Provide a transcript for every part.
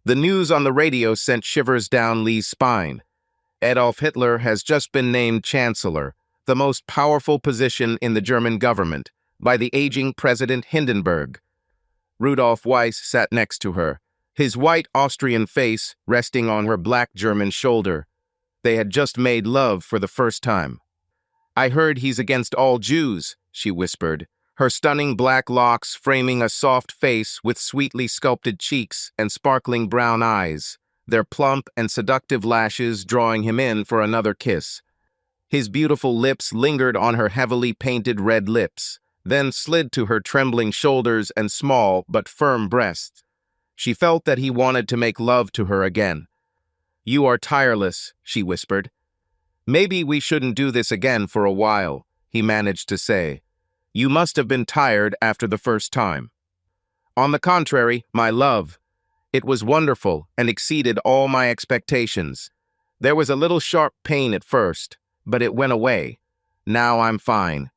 The news on the radio sent shivers down Lee's spine. Adolf Hitler has just been named Chancellor, the most powerful position in the German government, by the aging President Hindenburg. Rudolf Weiss sat next to her, his white Austrian face resting on her black German shoulder. They had just made love for the first time. "I heard he's against all Jews," she whispered, her stunning black locks framing a soft face with sweetly sculpted cheeks and sparkling brown eyes, their plump and seductive lashes drawing him in for another kiss. His beautiful lips lingered on her heavily painted red lips, then slid to her trembling shoulders and small but firm breasts. She felt that he wanted to make love to her again. "You are tireless," she whispered. "Maybe we shouldn't do this again for a while," he managed to say. "You must have been tired after the first time." "On the contrary, my love. It was wonderful and exceeded all my expectations. There was a little sharp pain at first, but it went away. Now I'm fine."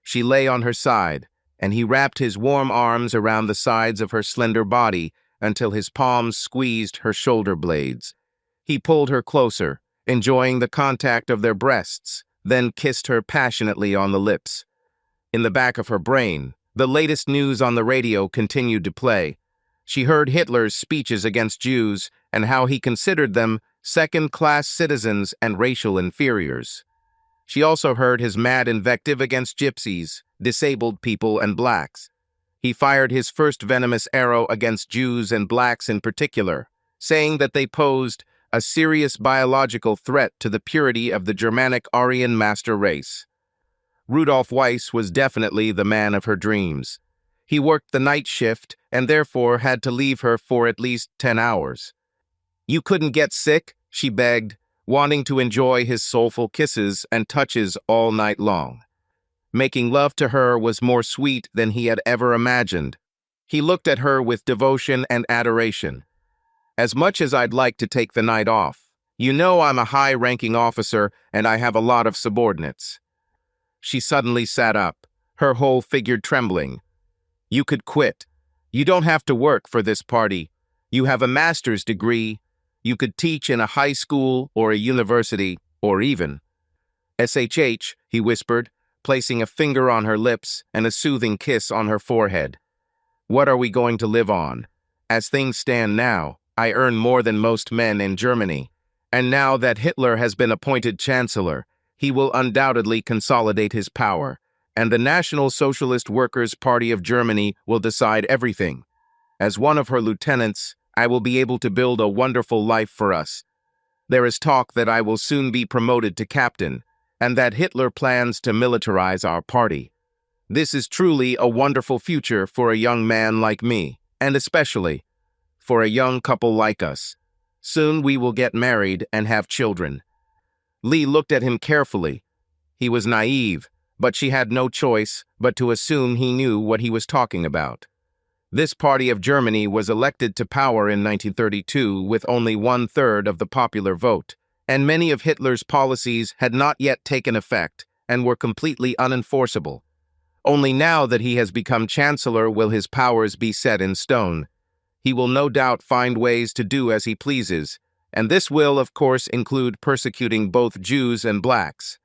She lay on her side, and he wrapped his warm arms around the sides of her slender body until his palms squeezed her shoulder blades. He pulled her closer, enjoying the contact of their breasts, then kissed her passionately on the lips. In the back of her brain, the latest news on the radio continued to play. She heard Hitler's speeches against Jews and how he considered them second-class citizens and racial inferiors. She also heard his mad invective against gypsies, disabled people, and blacks. He fired his first venomous arrow against Jews and blacks in particular, saying that they posed a serious biological threat to the purity of the Germanic Aryan master race. Rudolf Weiss was definitely the man of her dreams. He worked the night shift and therefore had to leave her for at least 10 hours. "You couldn't get sick?" she begged, wanting to enjoy his soulful kisses and touches all night long. Making love to her was more sweet than he had ever imagined. He looked at her with devotion and adoration. "As much as I'd like to take the night off, you know I'm a high-ranking officer and I have a lot of subordinates." She suddenly sat up, her whole figure trembling. "You could quit. You don't have to work for this party. You have a master's degree. You could teach in a high school or a university, or even—" "SHH," he whispered, placing a finger on her lips and a soothing kiss on her forehead. "What are we going to live on? As things stand now, I earn more than most men in Germany. And now that Hitler has been appointed Chancellor, he will undoubtedly consolidate his power, and the National Socialist Workers' Party of Germany will decide everything. As one of her lieutenants, I will be able to build a wonderful life for us. There is talk that I will soon be promoted to captain, and that Hitler plans to militarize our party. This is truly a wonderful future for a young man like me, and especially for a young couple like us. Soon we will get married and have children." Lee looked at him carefully. He was naive, but she had no choice but to assume he knew what he was talking about. This party of Germany was elected to power in 1932 with only 1/3 of the popular vote, and many of Hitler's policies had not yet taken effect and were completely unenforceable. Only now that he has become Chancellor will his powers be set in stone. He will no doubt find ways to do as he pleases, and this will, of course, include persecuting both Jews and blacks.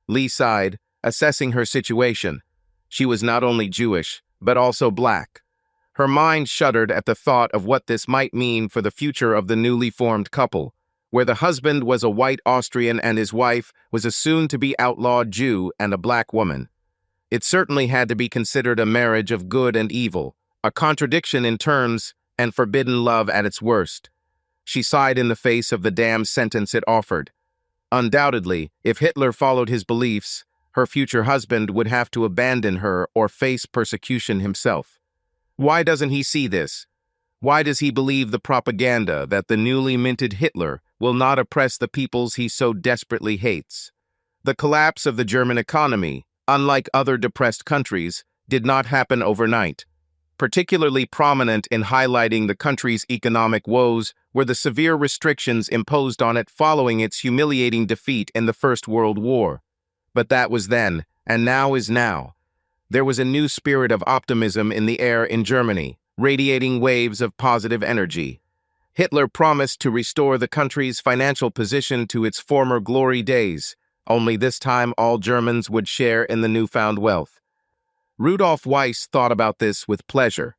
Lee sighed, assessing her situation. She was not only Jewish, but also black. Her mind shuddered at the thought of what this might mean for the future of the newly formed couple, where the husband was a white Austrian and his wife was a soon-to-be outlawed Jew and a black woman. It certainly had to be considered a marriage of good and evil, a contradiction in terms and forbidden love at its worst. She sighed in the face of the damned sentence it offered. Undoubtedly, if Hitler followed his beliefs, her future husband would have to abandon her or face persecution himself. Why doesn't he see this? Why does he believe the propaganda that the newly minted Hitler will not oppress the peoples he so desperately hates? The collapse of the German economy, unlike other depressed countries, did not happen overnight. Particularly prominent in highlighting the country's economic woes were the severe restrictions imposed on it following its humiliating defeat in the First World War. But that was then, and now is now. There was a new spirit of optimism in the air in Germany, radiating waves of positive energy. Hitler promised to restore the country's financial position to its former glory days, only this time all Germans would share in the newfound wealth. Rudolf Weiss thought about this with pleasure.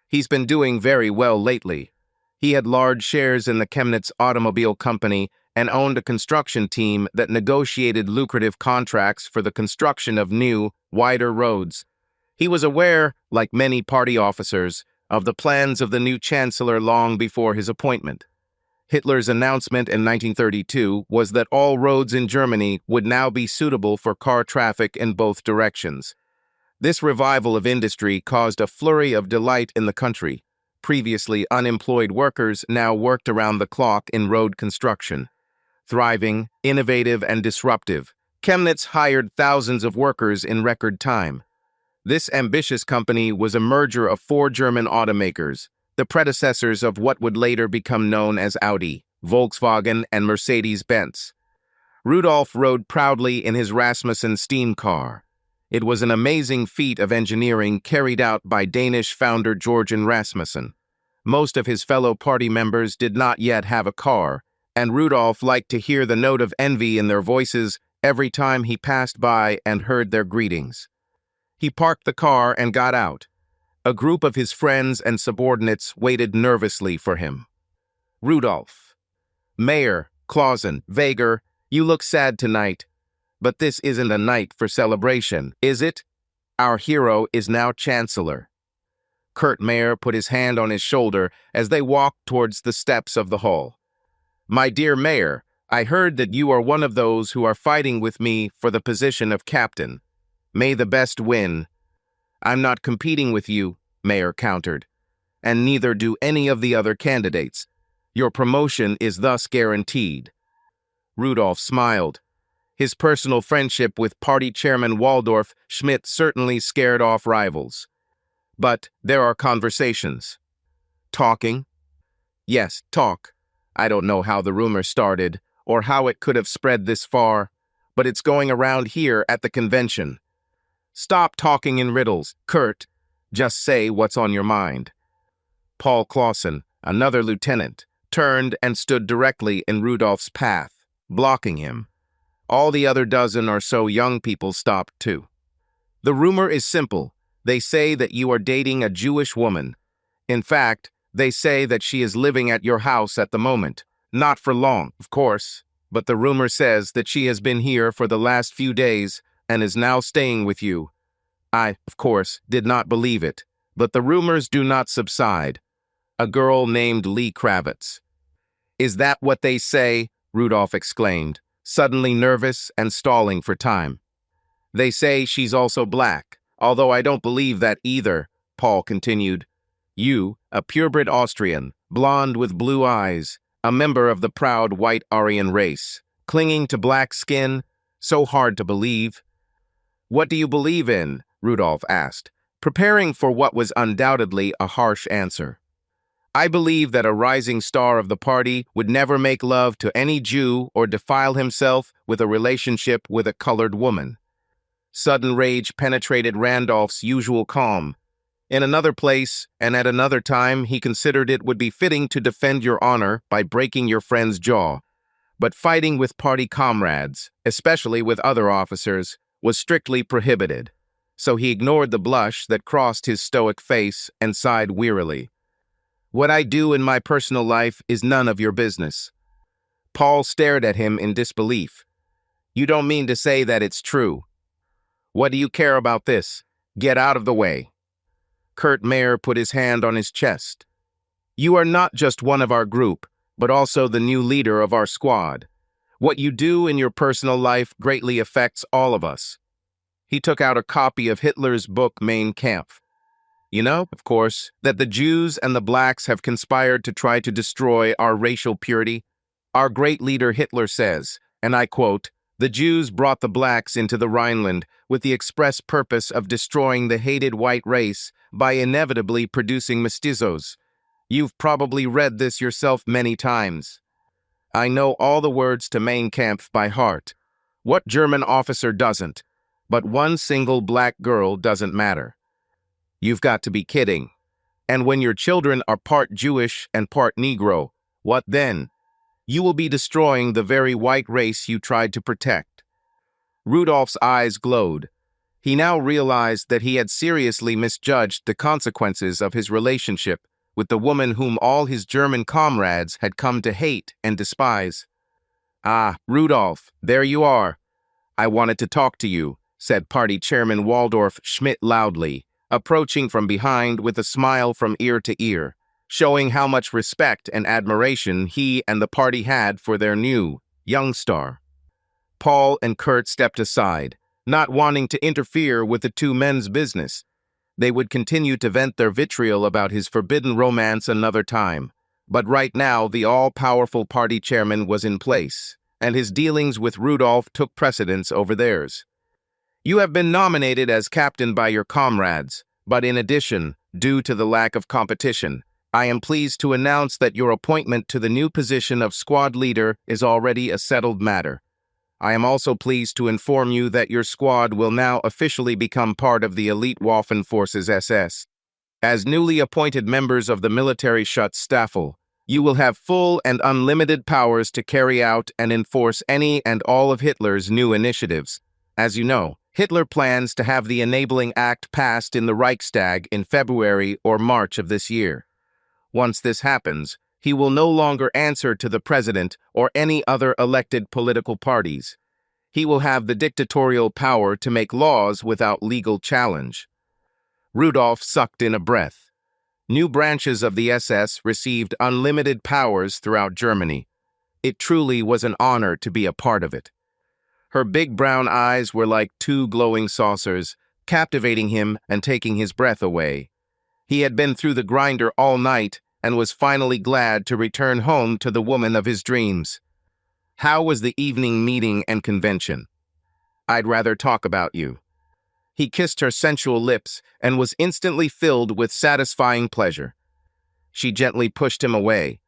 He's been doing very well lately. He had large shares in the Chemnitz Automobile Company and owned a construction team that negotiated lucrative contracts for the construction of new, wider roads. He was aware, like many party officers, of the plans of the new chancellor long before his appointment. Hitler's announcement in 1932 was that all roads in Germany would now be suitable for car traffic in both directions. This revival of industry caused a flurry of delight in the country. Previously unemployed workers now worked around the clock in road construction. Thriving, innovative, and disruptive, Chemnitz hired thousands of workers in record time. This ambitious company was a merger of 4 German automakers, the predecessors of what would later become known as Audi, Volkswagen, and Mercedes-Benz. Rudolf rode proudly in his Rasmussen steam car. It was an amazing feat of engineering carried out by Danish founder Jørgen Rasmussen. Most of his fellow party members did not yet have a car, and Rudolf liked to hear the note of envy in their voices every time he passed by and heard their greetings. He parked the car and got out. A group of his friends and subordinates waited nervously for him. Rudolf. Mayor, Clausen, Vager, you look sad tonight. But this isn't a night for celebration, is it? Our hero is now chancellor. Kurt Mayer put his hand on his shoulder as they walked towards the steps of the hall. My dear Mayor, I heard that you are one of those who are fighting with me for the position of captain. May the best win. I'm not competing with you, Mayer countered, and neither do any of the other candidates. Your promotion is thus guaranteed. Rudolf smiled. His personal friendship with party chairman Waldorf Schmidt certainly scared off rivals. But there are conversations. Talking? Yes, talk. I don't know how the rumor started, or how it could have spread this far, but it's going around here at the convention. Stop talking in riddles, Kurt. Just say what's on your mind. Paul Clausen, another lieutenant, turned and stood directly in Rudolf's path, blocking him. All the other dozen or so young people stopped too. The rumor is simple. They say that you are dating a Jewish woman. In fact, they say that she is living at your house at the moment. Not for long, of course, but the rumor says that she has been here for the last few days and is now staying with you. I, of course, did not believe it, but the rumors do not subside. A girl named Lee Kravitz. Is that what they say? Rudolf exclaimed, suddenly nervous and stalling for time. They say she's also black, although I don't believe that either, Paul continued. You, a purebred Austrian, blonde with blue eyes, a member of the proud white Aryan race, clinging to black skin, so hard to believe. What do you believe in? Rudolf asked, preparing for what was undoubtedly a harsh answer. I believe that a rising star of the party would never make love to any Jew or defile himself with a relationship with a colored woman. Sudden rage penetrated Randolph's usual calm. In another place and at another time, he considered it would be fitting to defend your honor by breaking your friend's jaw. But fighting with party comrades, especially with other officers, was strictly prohibited. So he ignored the blush that crossed his stoic face and sighed wearily. What I do in my personal life is none of your business. Paul stared at him in disbelief. You don't mean to say that it's true. What do you care about this? Get out of the way. Kurt Mayer put his hand on his chest. You are not just one of our group, but also the new leader of our squad. What you do in your personal life greatly affects all of us. He took out a copy of Hitler's book Mein Kampf. You know, of course, that the Jews and the blacks have conspired to try to destroy our racial purity. Our great leader Hitler says, and I quote, the Jews brought the blacks into the Rhineland with the express purpose of destroying the hated white race by inevitably producing mestizos. You've probably read this yourself many times. I know all the words to Mein Kampf by heart. What German officer doesn't? But one single black girl doesn't matter. You've got to be kidding. And when your children are part Jewish and part Negro, What then? You will be destroying the very white race you tried to protect. Rudolph's eyes glowed. He now realized that he had seriously misjudged the consequences of his relationship with the woman whom all his German comrades had come to hate and despise. "Ah, Rudolph, there you are. I wanted to talk to you," said Party Chairman Waldorf Schmidt loudly, approaching from behind with a smile from ear to ear, showing how much respect and admiration he and the party had for their new, young star. Paul and Kurt stepped aside, not wanting to interfere with the two men's business. They would continue to vent their vitriol about his forbidden romance another time. But right now, the all-powerful party chairman was in place, and his dealings with Rudolph took precedence over theirs. "You have been nominated as captain by your comrades, but in addition, due to the lack of competition, I am pleased to announce that your appointment to the new position of squad leader is already a settled matter. I am also pleased to inform you that your squad will now officially become part of the elite Waffen Forces SS. As newly appointed members of the military Schutzstaffel, you will have full and unlimited powers to carry out and enforce any and all of Hitler's new initiatives. As you know, Hitler plans to have the Enabling Act passed in the Reichstag in February or March of this year. Once this happens, he will no longer answer to the president or any other elected political parties. He will have the dictatorial power to make laws without legal challenge." Rudolph sucked in a breath. New branches of the SS received unlimited powers throughout Germany. It truly was an honor to be a part of it. Her big brown eyes were like two glowing saucers, captivating him and taking his breath away. He had been through the grinder all night and was finally glad to return home to the woman of his dreams. "How was the evening meeting and convention?" "I'd rather talk about you." He kissed her sensual lips and was instantly filled with satisfying pleasure. She gently pushed him away.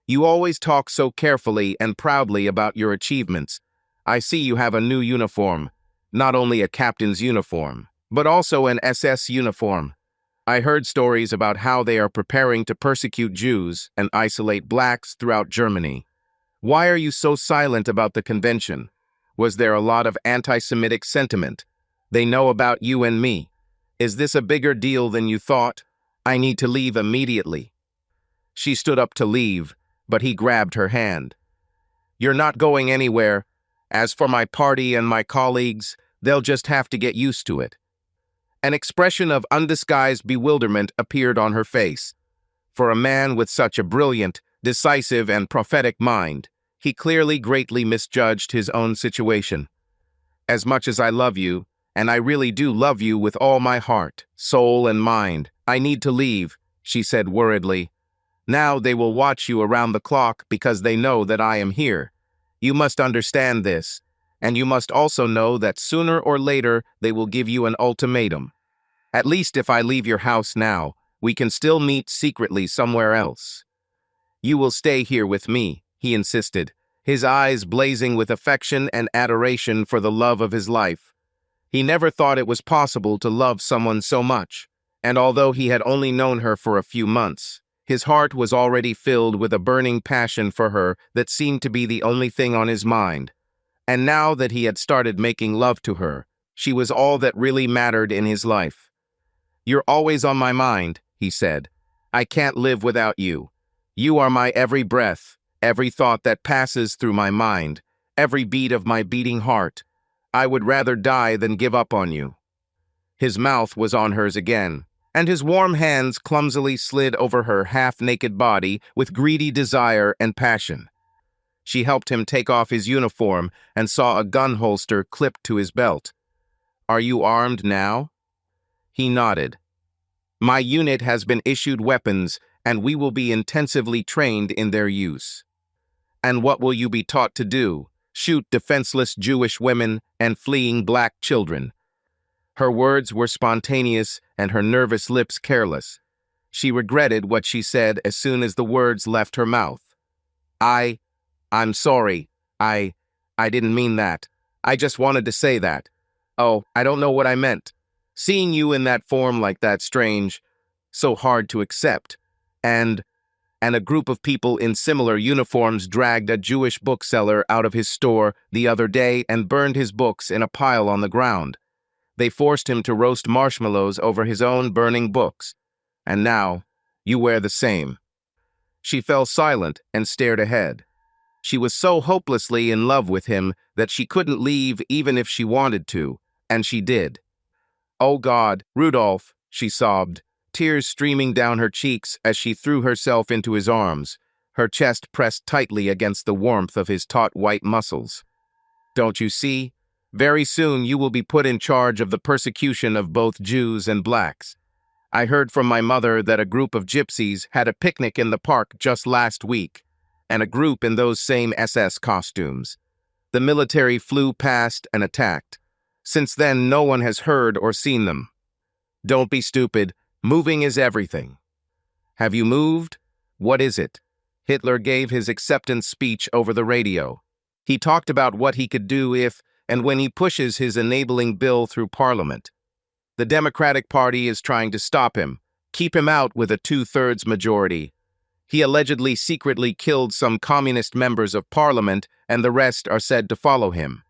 "You always talk so carefully and proudly about your achievements. I see you have a new uniform, not only a captain's uniform, but also an SS uniform. I heard stories about how they are preparing to persecute Jews and isolate blacks throughout Germany. Why are you so silent about the convention? Was there a lot of anti-Semitic sentiment? They know about you and me. Is this a bigger deal than you thought? I need to leave immediately." She stood up to leave, but he grabbed her hand. "You're not going anywhere. As for my party and my colleagues, they'll just have to get used to it." An expression of undisguised bewilderment appeared on her face. For a man with such a brilliant, decisive, and prophetic mind, he clearly greatly misjudged his own situation. "As much as I love you, and I really do love you with all my heart, soul, and mind, I need to leave," she said worriedly. "Now they will watch you around the clock because they know that I am here. You must understand this. And you must also know that sooner or later they will give you an ultimatum. At least if I leave your house now, we can still meet secretly somewhere else." "You will stay here with me," he insisted, his eyes blazing with affection and adoration for the love of his life. He never thought it was possible to love someone so much, and although he had only known her for a few months, his heart was already filled with a burning passion for her that seemed to be the only thing on his mind. And now that he had started making love to her, she was all that really mattered in his life. "You're always on my mind," he said. "I can't live without you. You are my every breath, every thought that passes through my mind, every beat of my beating heart. I would rather die than give up on you." His mouth was on hers again, and his warm hands clumsily slid over her half-naked body with greedy desire and passion. She helped him take off his uniform and saw a gun holster clipped to his belt. "Are you armed now?" He nodded. "My unit has been issued weapons, and we will be intensively trained in their use." "And what will you be taught to do? Shoot defenseless Jewish women and fleeing black children?" Her words were spontaneous and her nervous lips careless. She regretted what she said as soon as the words left her mouth. I'm sorry. I didn't mean that. I just wanted to say that. Oh, I don't know what I meant. Seeing you in that form like that strange, so hard to accept. And and a group of people in similar uniforms dragged a Jewish bookseller out of his store the other day and burned his books in a pile on the ground. They forced him to roast marshmallows over his own burning books. And now, you wear the same. She fell silent and stared ahead. She was so hopelessly in love with him that she couldn't leave even if she wanted to, and she did. "Oh God, Rudolph," she sobbed, tears streaming down her cheeks as she threw herself into his arms, her chest pressed tightly against the warmth of his taut white muscles. "Don't you see? Very soon you will be put in charge of the persecution of both Jews and blacks. I heard from my mother that a group of gypsies had a picnic in the park just last week, and a group in those same SS costumes. The military flew past and attacked. Since then, no one has heard or seen them. Don't be stupid. Moving is everything." "Have you moved? What is it?" Hitler gave his acceptance speech over the radio. He talked about what he could do if and when he pushes his enabling bill through Parliament. The Democratic Party is trying to stop him, keep him out with a 2/3 majority. He allegedly secretly killed some communist members of Parliament, and the rest are said to follow him.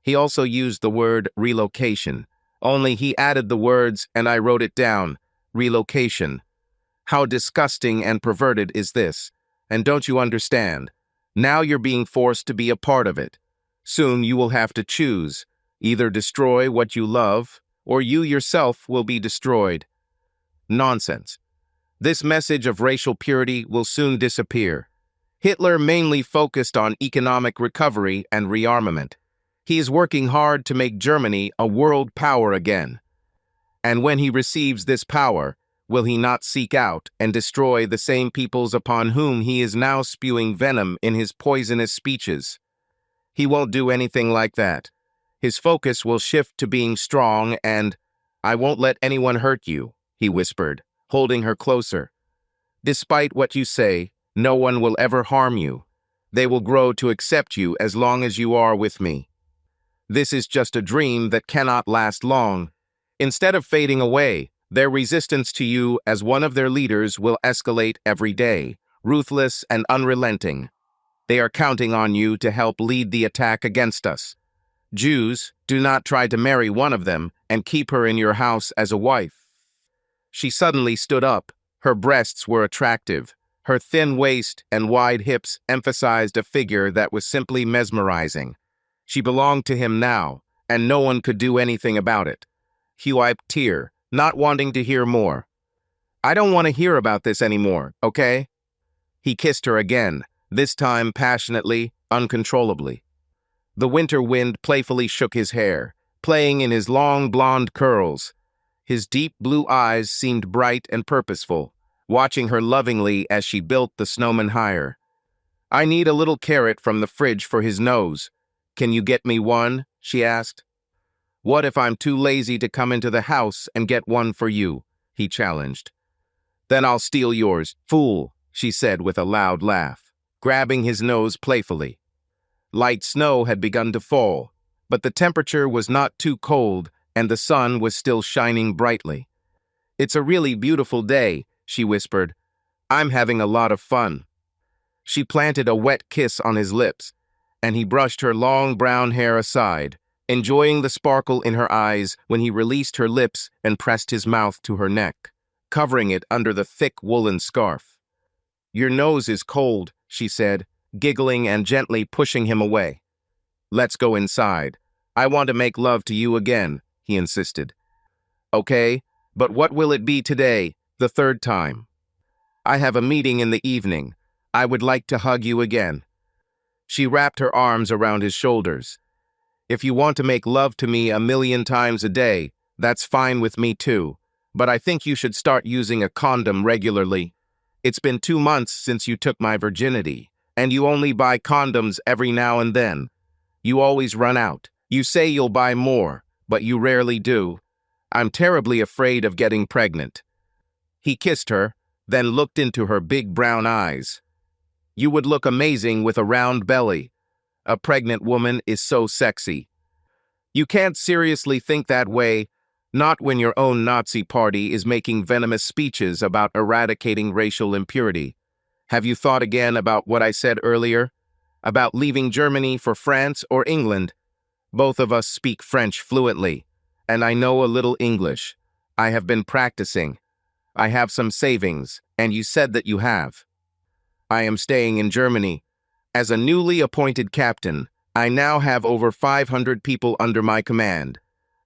He also used the word relocation, only he added the words, and I wrote it down, relocation. How disgusting and perverted is this? And don't you understand? Now you're being forced to be a part of it. Soon you will have to choose, either destroy what you love, or you yourself will be destroyed. Nonsense. This message of racial purity will soon disappear. Hitler mainly focused on economic recovery and rearmament. He is working hard to make Germany a world power again. And when he receives this power, will he not seek out and destroy the same peoples upon whom he is now spewing venom in his poisonous speeches? He won't do anything like that. His focus will shift to being strong and, "I won't let anyone hurt you," he whispered, holding her closer. "Despite what you say, no one will ever harm you. They will grow to accept you as long as you are with me. This is just a dream that cannot last long. Instead of fading away, their resistance to you as one of their leaders will escalate every day, ruthless and unrelenting. They are counting on you to help lead the attack against us. Jews, do not try to marry one of them and keep her in your house as a wife." She suddenly stood up. Her breasts were attractive. Her thin waist and wide hips emphasized a figure that was simply mesmerizing. She belonged to him now, and no one could do anything about it. He wiped a tear, not wanting to hear more. "I don't want to hear about this anymore, okay?" He kissed her again, this time passionately, uncontrollably. The winter wind playfully shook his hair, playing in his long blonde curls. His deep blue eyes seemed bright and purposeful, watching her lovingly as she built the snowman higher. "I need a little carrot from the fridge for his nose. Can you get me one?" she asked. "What if I'm too lazy to come into the house and get one for you?" he challenged. "Then I'll steal yours, fool," she said with a loud laugh, grabbing his nose playfully. Light snow had begun to fall, but the temperature was not too cold and the sun was still shining brightly. "It's a really beautiful day," she whispered. "I'm having a lot of fun." She planted a wet kiss on his lips, and he brushed her long brown hair aside, enjoying the sparkle in her eyes when he released her lips and pressed his mouth to her neck, covering it under the thick woolen scarf. "Your nose is cold," she said, giggling and gently pushing him away. "Let's go inside. I want to make love to you again," he insisted. "Okay, but what will it be today, the third time?" "I have a meeting in the evening. I would like to hug you again." She wrapped her arms around his shoulders. "If you want to make love to me 1,000,000 times a day, that's fine with me too, but I think you should start using a condom regularly. It's been 2 months since you took my virginity, and you only buy condoms every now and then. You always run out. You say you'll buy more, but you rarely do. I'm terribly afraid of getting pregnant." He kissed her, then looked into her big brown eyes. "You would look amazing with a round belly. A pregnant woman is so sexy." "You can't seriously think that way, not when your own Nazi party is making venomous speeches about eradicating racial impurity. Have you thought again about what I said earlier? About leaving Germany for France or England? Both of us speak French fluently, and I know a little English. I have been practicing. I have some savings, and you said that you have. I am staying in Germany. As a newly appointed captain, I now have over 500 people under my command.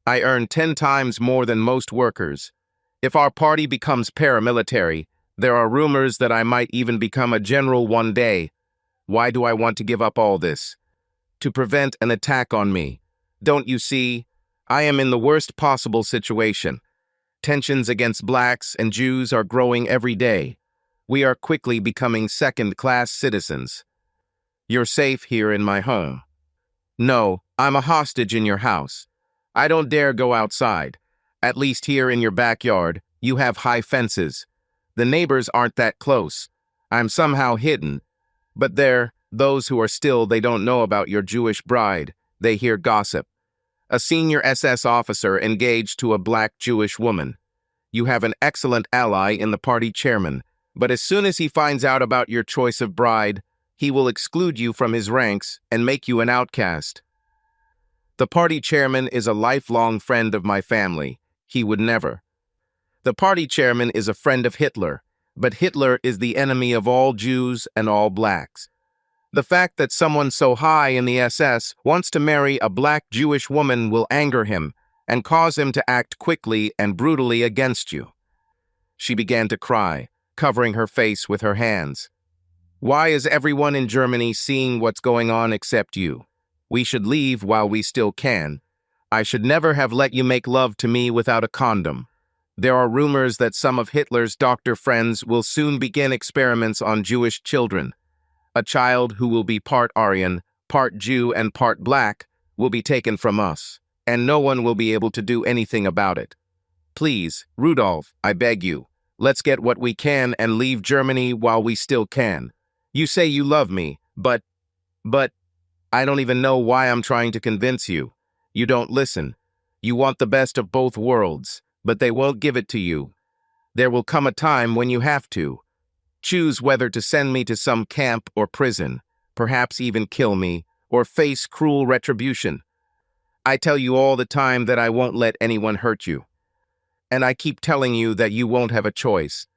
I earn 10 times more than most workers. If our party becomes paramilitary, there are rumors that I might even become a general one day. Why do I want to give up all this? To prevent an attack on me. Don't you see? I am in the worst possible situation. Tensions against blacks and Jews are growing every day. We are quickly becoming second-class citizens. You're safe here in my home. No, I'm a hostage in your house. I don't dare go outside. At least here in your backyard, you have high fences. The neighbors aren't that close. I'm somehow hidden. But those who are still, they don't know about your Jewish bride. They hear gossip. A senior SS officer engaged to a black Jewish woman. You have an excellent ally in the party chairman, but as soon as he finds out about your choice of bride, he will exclude you from his ranks and make you an outcast. The party chairman is a lifelong friend of my family. He would never. The party chairman is a friend of Hitler, but Hitler is the enemy of all Jews and all blacks. The fact that someone so high in the SS wants to marry a black Jewish woman will anger him and cause him to act quickly and brutally against you. She began to cry, covering her face with her hands. Why is everyone in Germany seeing what's going on except you? We should leave while we still can. I should never have let you make love to me without a condom. There are rumors that some of Hitler's doctor friends will soon begin experiments on Jewish children. A child who will be part Aryan, part Jew, and part black will be taken from us, and no one will be able to do anything about it. Please, Rudolf, I beg you, let's get what we can and leave Germany while we still can. You say you love me, but I don't even know why I'm trying to convince you. You don't listen. You want the best of both worlds, but they won't give it to you. There will come a time when you have to. Choose whether to send me to some camp or prison, perhaps even kill me, or face cruel retribution. I tell you all the time that I won't let anyone hurt you. And I keep telling you that you won't have a choice.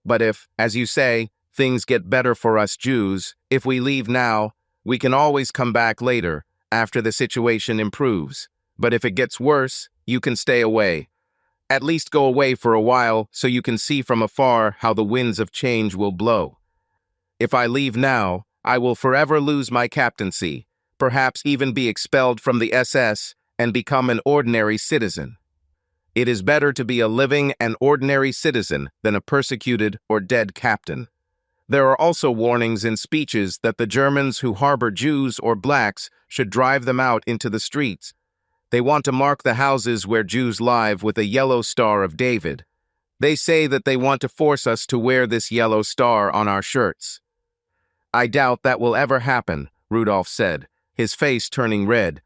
But if, as you say, things get better for us Jews, if we leave now, we can always come back later, after the situation improves. But if it gets worse, you can stay away. At least go away for a while so you can see from afar how the winds of change will blow. If I leave now, I will forever lose my captaincy, perhaps even be expelled from the SS and become an ordinary citizen. It is better to be a living and ordinary citizen than a persecuted or dead captain. There are also warnings in speeches that the Germans who harbor Jews or blacks should drive them out into the streets. They want to mark the houses where Jews live with a yellow star of David. They say that they want to force us to wear this yellow star on our shirts. I doubt that will ever happen, Rudolf said, his face turning red.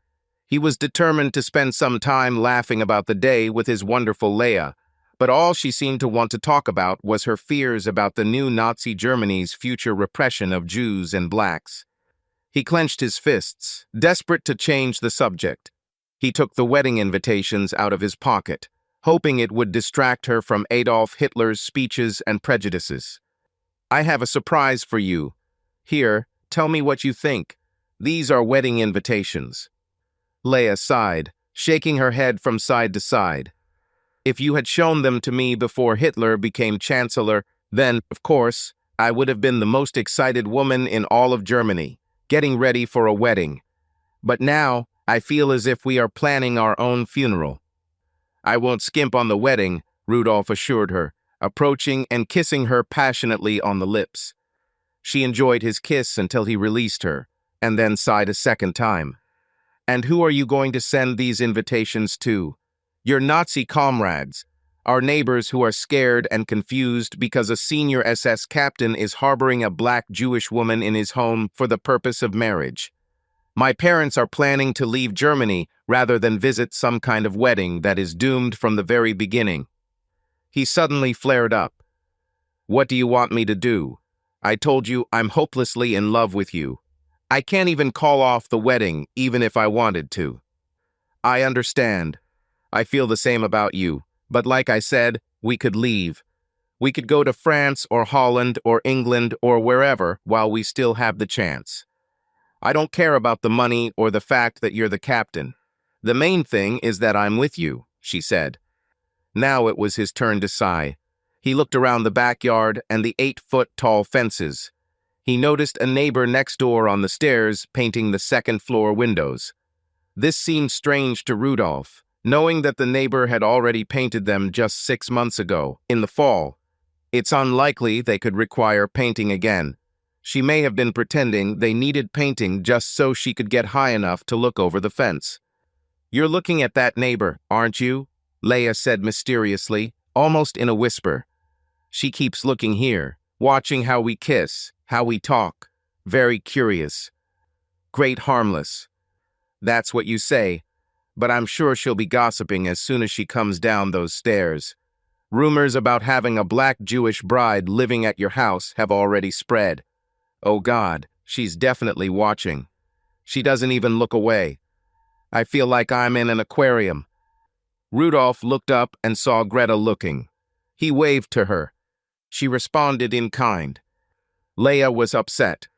He was determined to spend some time laughing about the day with his wonderful Leia, but all she seemed to want to talk about was her fears about the new Nazi Germany's future repression of Jews and blacks. He clenched his fists, desperate to change the subject. He took the wedding invitations out of his pocket, hoping it would distract her from Adolf Hitler's speeches and prejudices. I have a surprise for you. Here, tell me what you think. These are wedding invitations. Leia sighed, shaking her head from side to side. If you had shown them to me before Hitler became Chancellor, then, of course, I would have been the most excited woman in all of Germany, getting ready for a wedding. But now, I feel as if we are planning our own funeral. I won't skimp on the wedding, Rudolf assured her, approaching and kissing her passionately on the lips. She enjoyed his kiss until he released her, and then sighed a second time. And who are you going to send these invitations to? Your Nazi comrades, our neighbors who are scared and confused because a senior SS captain is harboring a black Jewish woman in his home for the purpose of marriage. My parents are planning to leave Germany rather than visit some kind of wedding that is doomed from the very beginning. He suddenly flared up. What do you want me to do? I told you I'm hopelessly in love with you. I can't even call off the wedding, even if I wanted to. I understand. I feel the same about you. But like I said, we could leave. We could go to France or Holland or England or wherever while we still have the chance. I don't care about the money or the fact that you're the captain. The main thing is that I'm with you, she said. Now it was his turn to sigh. He looked around the backyard and the 8-foot-tall fences. He noticed a neighbor next door on the stairs painting the second-floor windows. This seemed strange to Rudolph, knowing that the neighbor had already painted them just 6 months ago, in the fall. It's unlikely they could require painting again. She may have been pretending they needed painting just so she could get high enough to look over the fence. "You're looking at that neighbor, aren't you?" Leia said mysteriously, almost in a whisper. "She keeps looking here, watching how we kiss, how we talk. Very curious. Great harmless. That's what you say, but I'm sure she'll be gossiping as soon as she comes down those stairs. Rumors about having a black Jewish bride living at your house have already spread. Oh God, she's definitely watching. She doesn't even look away. I feel like I'm in an aquarium." Rudolph looked up and saw Greta looking. He waved to her. She responded in kind. Leia was upset.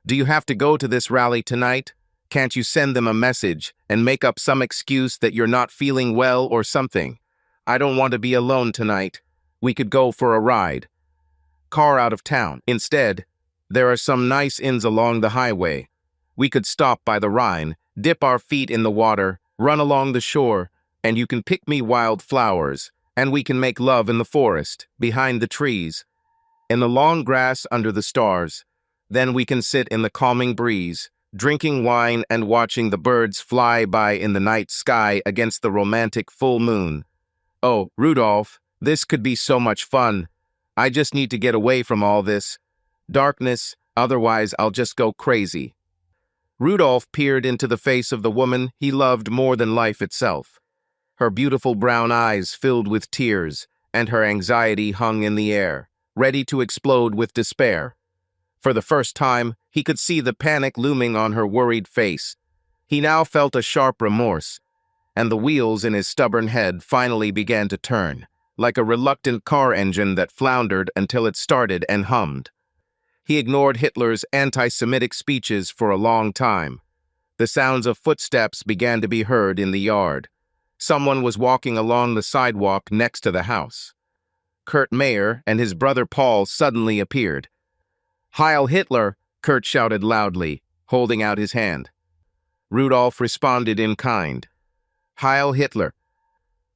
"Do you have to go to this rally tonight? Can't you send them a message and make up some excuse that you're not feeling well or something? I don't want to be alone tonight. We could go for a ride. Car out of town. Instead, there are some nice inns along the highway. We could stop by the Rhine, dip our feet in the water, run along the shore, and you can pick me wild flowers, and we can make love in the forest, behind the trees, in the long grass under the stars. Then we can sit in the calming breeze, drinking wine and watching the birds fly by in the night sky against the romantic full moon. Oh, Rudolph, this could be so much fun. I just need to get away from all this darkness, otherwise I'll just go crazy." Rudolph peered into the face of the woman he loved more than life itself. Her beautiful brown eyes filled with tears, and her anxiety hung in the air, ready to explode with despair. For the first time, he could see the panic looming on her worried face. He now felt a sharp remorse, and the wheels in his stubborn head finally began to turn, like a reluctant car engine that floundered until it started and hummed. He ignored Hitler's anti-Semitic speeches for a long time. The sounds of footsteps began to be heard in the yard. Someone was walking along the sidewalk next to the house. Kurt Mayer and his brother Paul suddenly appeared. "Heil Hitler!" Kurt shouted loudly, holding out his hand. Rudolph responded in kind. "Heil Hitler.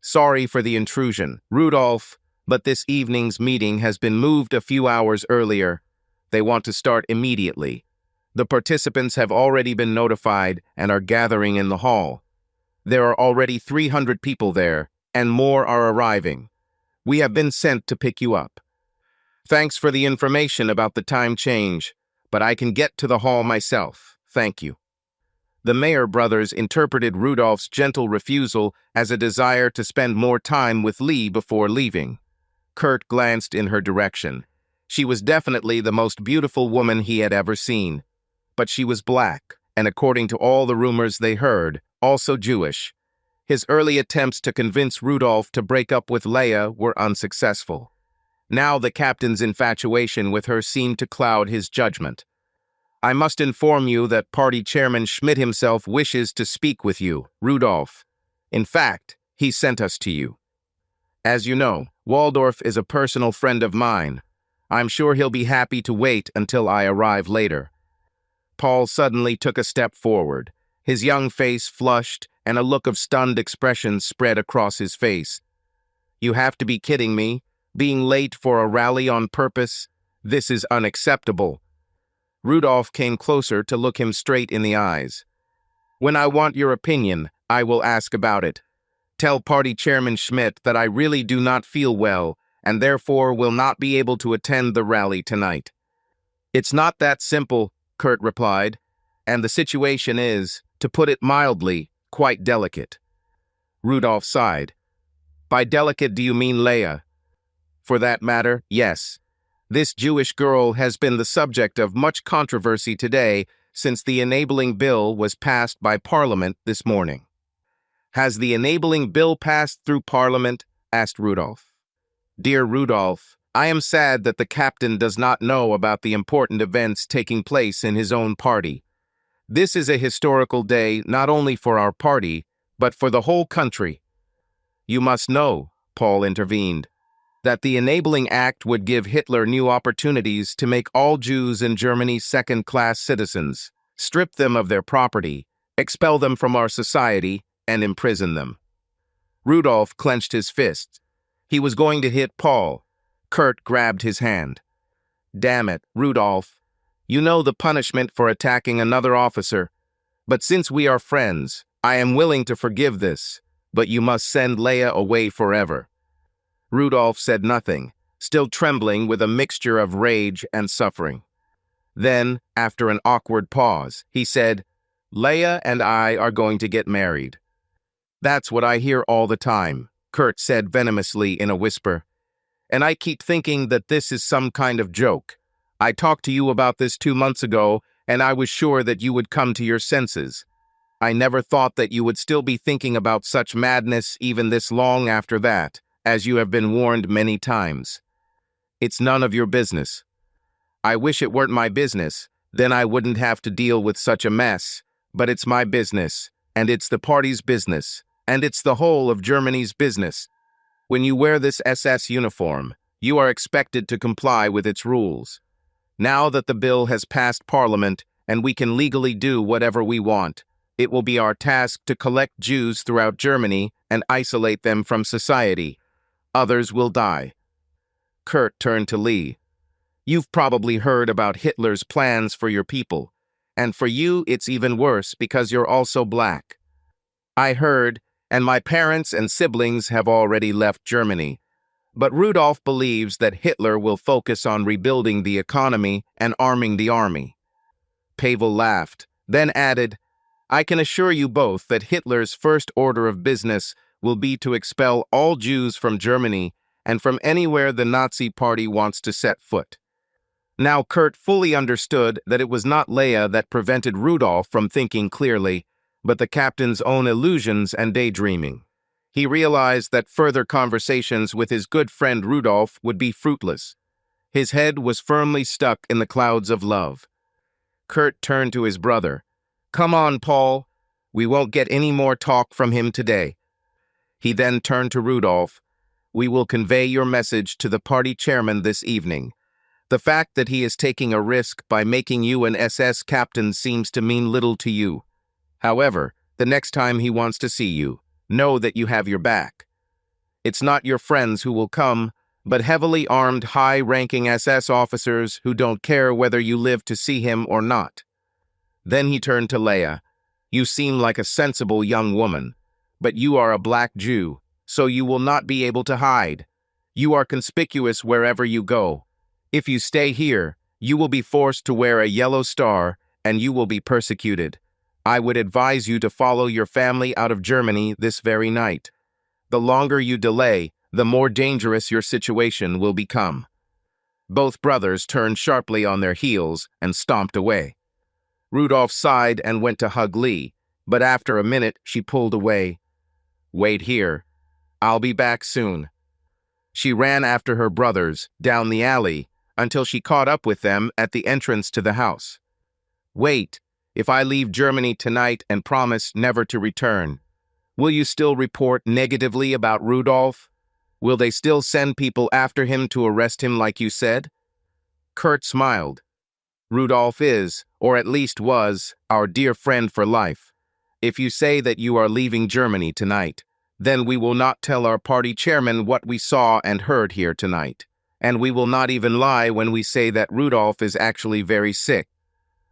Sorry for the intrusion, Rudolph, but this evening's meeting has been moved a few hours earlier. They want to start immediately. The participants have already been notified and are gathering in the hall. There are already 300 people there, and more are arriving. We have been sent to pick you up. Thanks for the information about the time change, but I can get to the hall myself. Thank you." The Mayer brothers interpreted Rudolph's gentle refusal as a desire to spend more time with Lee before leaving. Kurt glanced in her direction. She was definitely the most beautiful woman he had ever seen. But she was black, and according to all the rumors they heard, also Jewish. His early attempts to convince Rudolph to break up with Leia were unsuccessful. Now the captain's infatuation with her seemed to cloud his judgment. "I must inform you that Party Chairman Schmidt himself wishes to speak with you, Rudolph. In fact, he sent us to you. As you know, Waldorf is a personal friend of mine. I'm sure he'll be happy to wait until I arrive later." Paul suddenly took a step forward. His young face flushed, and a look of stunned expression spread across his face. "You have to be kidding me. Being late for a rally on purpose? This is unacceptable." Rudolph came closer to look him straight in the eyes. "When I want your opinion, I will ask about it. Tell Party Chairman Schmidt that I really do not feel well, and therefore will not be able to attend the rally tonight." "It's not that simple," Kurt replied, "and the situation is, to put it mildly, quite delicate." Rudolph sighed. "By delicate do you mean Leia?" "For that matter, yes. This Jewish girl has been the subject of much controversy today since the enabling bill was passed by Parliament this morning. Has the enabling bill passed through Parliament? Asked Rudolph. Dear Rudolph, I am sad that the captain does not know about the important events taking place in his own party. This is a historical day not only for our party, but for the whole country. You must know, Paul intervened, that the Enabling Act would give Hitler new opportunities to make all Jews in Germany second-class citizens, strip them of their property, expel them from our society, and imprison them. Rudolph clenched his fist. He was going to hit Paul. Kurt grabbed his hand. Damn it, Rudolph. You know the punishment for attacking another officer. But since we are friends, I am willing to forgive this, but you must send Leia away forever. Rudolph said nothing, still trembling with a mixture of rage and suffering. Then, after an awkward pause, he said, Leia and I are going to get married. That's what I hear all the time, Kurt said venomously in a whisper. And I keep thinking that this is some kind of joke. I talked to you about this 2 months ago, and I was sure that you would come to your senses. I never thought that you would still be thinking about such madness even this long after that, as you have been warned many times. It's none of your business. I wish it weren't my business, then I wouldn't have to deal with such a mess, but it's my business, and it's the party's business, and it's the whole of Germany's business. When you wear this SS uniform, you are expected to comply with its rules. Now that the bill has passed Parliament and we can legally do whatever we want, it will be our task to collect Jews throughout Germany and isolate them from society. Others will die. Kurt turned to Lee. You've probably heard about Hitler's plans for your people, and for you it's even worse because you're also black. I heard, and my parents and siblings have already left Germany. But Rudolph believes that Hitler will focus on rebuilding the economy and arming the army. Pavel laughed, then added, I can assure you both that Hitler's first order of business will be to expel all Jews from Germany and from anywhere the Nazi Party wants to set foot. Now Kurt fully understood that it was not Leia that prevented Rudolph from thinking clearly, but the captain's own illusions and daydreaming. He realized that further conversations with his good friend Rudolph would be fruitless. His head was firmly stuck in the clouds of love. Kurt turned to his brother. Come on, Paul. We won't get any more talk from him today. He then turned to Rudolph. We will convey your message to the party chairman this evening. The fact that he is taking a risk by making you an SS captain seems to mean little to you. However, the next time he wants to see you, know that you have your back. It's not your friends who will come, but heavily armed, high-ranking SS officers who don't care whether you live to see him or not. Then he turned to Leia. You seem like a sensible young woman, but you are a black Jew, so you will not be able to hide. You are conspicuous wherever you go. If you stay here, you will be forced to wear a yellow star, and you will be persecuted. I would advise you to follow your family out of Germany this very night. The longer you delay, the more dangerous your situation will become. Both brothers turned sharply on their heels and stomped away. Rudolph sighed and went to hug Lee, but after a minute she pulled away. Wait here. I'll be back soon. She ran after her brothers down the alley until she caught up with them at the entrance to the house. Wait, if I leave Germany tonight and promise never to return, will you still report negatively about Rudolph? Will they still send people after him to arrest him like you said? Kurt smiled. Rudolph is, or at least was, our dear friend for life. If you say that you are leaving Germany tonight, then we will not tell our party chairman what we saw and heard here tonight. And we will not even lie when we say that Rudolph is actually very sick.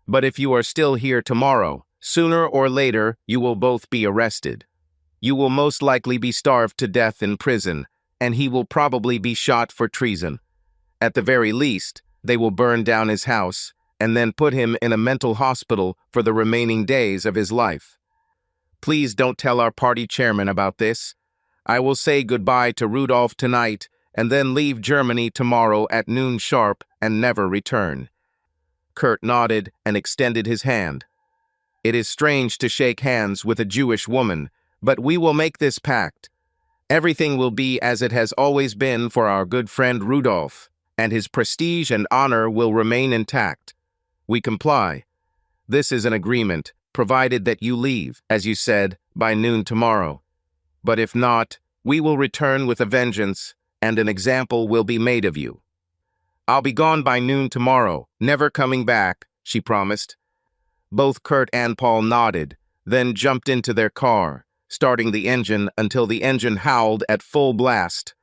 But if you are still here tomorrow, sooner or later you will both be arrested. You will most likely be starved to death in prison, and he will probably be shot for treason. At the very least, they will burn down his house and then put him in a mental hospital for the remaining days of his life. Please don't tell our party chairman about this. I will say goodbye to Rudolph tonight, and then leave Germany tomorrow at noon sharp and never return. Kurt nodded and extended his hand. It is strange to shake hands with a Jewish woman, but we will make this pact. Everything will be as it has always been for our good friend Rudolph, and his prestige and honor will remain intact. We comply. This is an agreement, provided that you leave, as you said, by noon tomorrow. But if not, we will return with a vengeance, and an example will be made of you. I'll be gone by noon tomorrow, never coming back, she promised. Both Kurt and Paul nodded, then jumped into their car, starting the engine until the engine howled at full blast.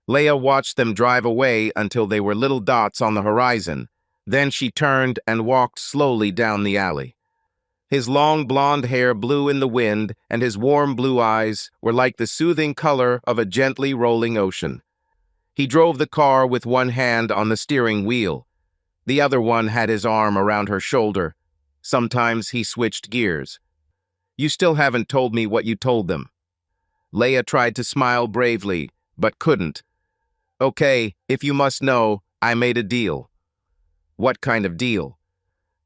Leia watched them drive away until they were little dots on the horizon. Then she turned and walked slowly down the alley. His long blonde hair blew in the wind, and his warm blue eyes were like the soothing color of a gently rolling ocean. He drove the car with one hand on the steering wheel. The other one had his arm around her shoulder. Sometimes he switched gears. You still haven't told me what you told them. Leia tried to smile bravely, but couldn't. Okay, if you must know, I made a deal. What kind of deal?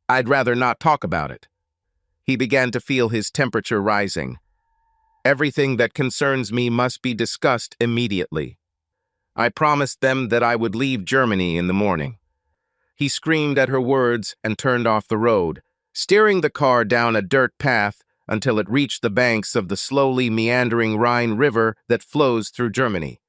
I'd rather not talk about it. He began to feel his temperature rising. Everything that concerns me must be discussed immediately. I promised them that I would leave Germany in the morning. He screamed at her words and turned off the road, steering the car down a dirt path until it reached the banks of the slowly meandering Rhine River that flows through Germany.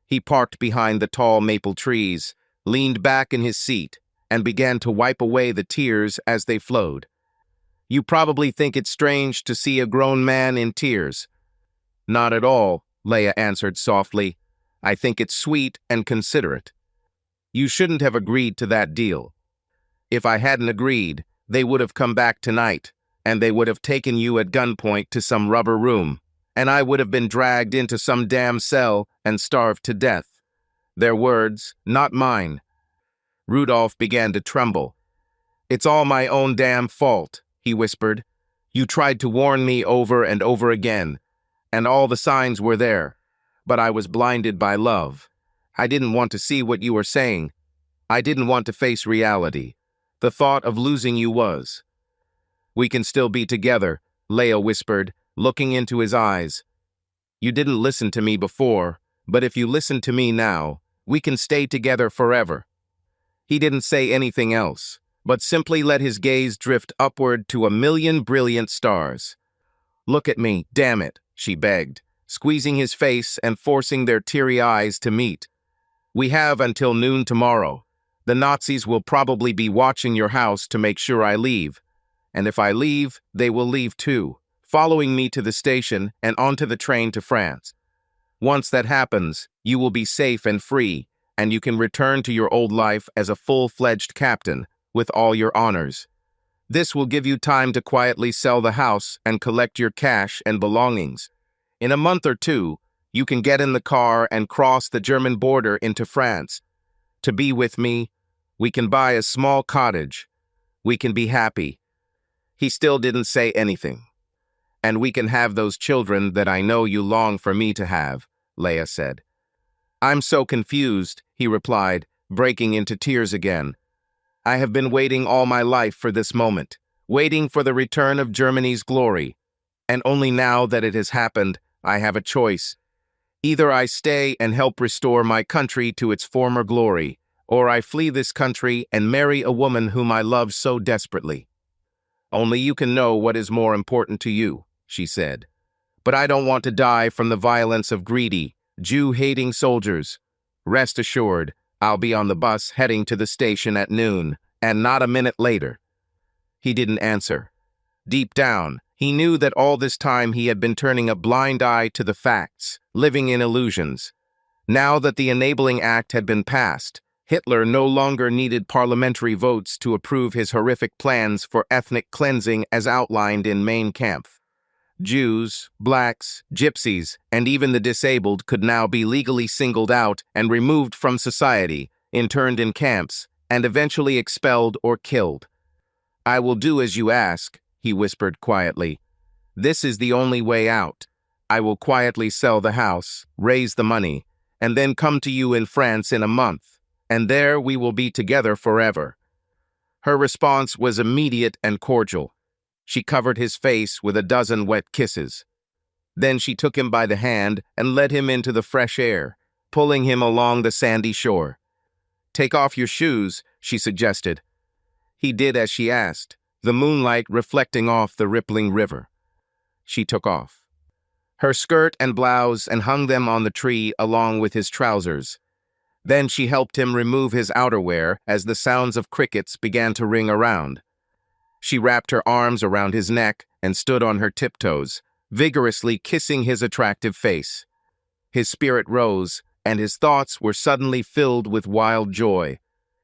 He parked behind the tall maple trees, leaned back in his seat, and began to wipe away the tears as they flowed. You probably think it's strange to see a grown man in tears. Not at all, Leia answered softly. I think it's sweet and considerate. You shouldn't have agreed to that deal. If I hadn't agreed, they would have come back tonight, and they would have taken you at gunpoint to some rubber room, and I would have been dragged into some damn cell and starved to death. Their words, not mine. Rudolph began to tremble. It's all my own damn fault, he whispered. You tried to warn me over and over again, and all the signs were there, but I was blinded by love. I didn't want to see what you were saying. I didn't want to face reality. The thought of losing you was. We can still be together, Leia whispered, looking into his eyes. You didn't listen to me before, but if you listen to me now, we can stay together forever. He didn't say anything else, but simply let his gaze drift upward to a million brilliant stars. Look at me, damn it, she begged, squeezing his face and forcing their teary eyes to meet. We have until noon tomorrow. The Nazis will probably be watching your house to make sure I leave. And if I leave, they will leave too, following me to the station and onto the train to France. Once that happens, you will be safe and free, and you can return to your old life as a full-fledged captain, with all your honors. This will give you time to quietly sell the house and collect your cash and belongings. In a month or two, you can get in the car and cross the German border into France. To be with me, we can buy a small cottage. We can be happy. He still didn't say anything. And we can have those children that I know you long for me to have, Leia said. I'm so confused, he replied, breaking into tears again. I have been waiting all my life for this moment, waiting for the return of Germany's glory. And only now that it has happened, I have a choice. Either I stay and help restore my country to its former glory, or I flee this country and marry a woman whom I love so desperately. Only you can know what is more important to you, she said. But I don't want to die from the violence of greedy, Jew-hating soldiers. Rest assured, I'll be on the bus heading to the station at noon, and not a minute later. He didn't answer. Deep down, he knew that all this time he had been turning a blind eye to the facts, living in illusions. Now that the Enabling Act had been passed, Hitler no longer needed parliamentary votes to approve his horrific plans for ethnic cleansing as outlined in Mein Kampf. Jews, blacks, gypsies, and even the disabled could now be legally singled out and removed from society, interned in camps, and eventually expelled or killed. I will do as you ask, he whispered quietly. This is the only way out. I will quietly sell the house, raise the money, and then come to you in France in a month, and there we will be together forever." Her response was immediate and cordial. She covered his face with a dozen wet kisses. Then she took him by the hand and led him into the fresh air, pulling him along the sandy shore. "Take off your shoes," she suggested. He did as she asked, the moonlight reflecting off the rippling river. She took off her skirt and blouse and hung them on the tree along with his trousers. Then she helped him remove his outerwear as the sounds of crickets began to ring around. She wrapped her arms around his neck and stood on her tiptoes, vigorously kissing his attractive face. His spirit rose, and his thoughts were suddenly filled with wild joy.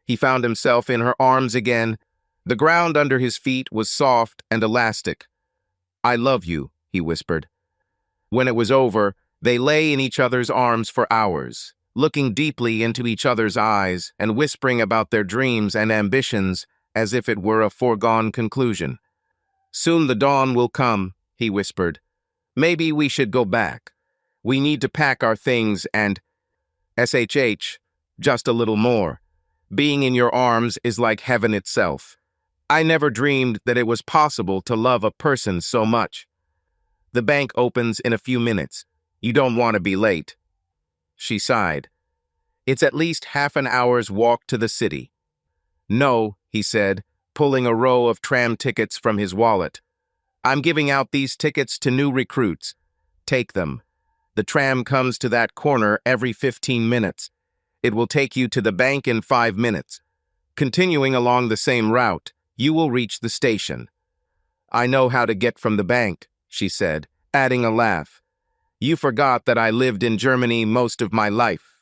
He found himself in her arms again. The ground under his feet was soft and elastic. "I love you," he whispered. When it was over, they lay in each other's arms for hours, looking deeply into each other's eyes and whispering about their dreams and ambitions as if it were a foregone conclusion. "Soon the dawn will come," he whispered. "Maybe we should go back. We need to pack our things and just a little more. Being in your arms is like heaven itself. I never dreamed that it was possible to love a person so much. The bank opens in a few minutes. You don't want to be late." She sighed. "It's at least half an hour's walk to the city." "No," he said, pulling a row of tram tickets from his wallet. "I'm giving out these tickets to new recruits. Take them. The tram comes to that corner every 15 minutes. It will take you to the bank in 5 minutes. Continuing along the same route, you will reach the station." "I know how to get from the bank," she said, adding a laugh. "You forgot that I lived in Germany most of my life.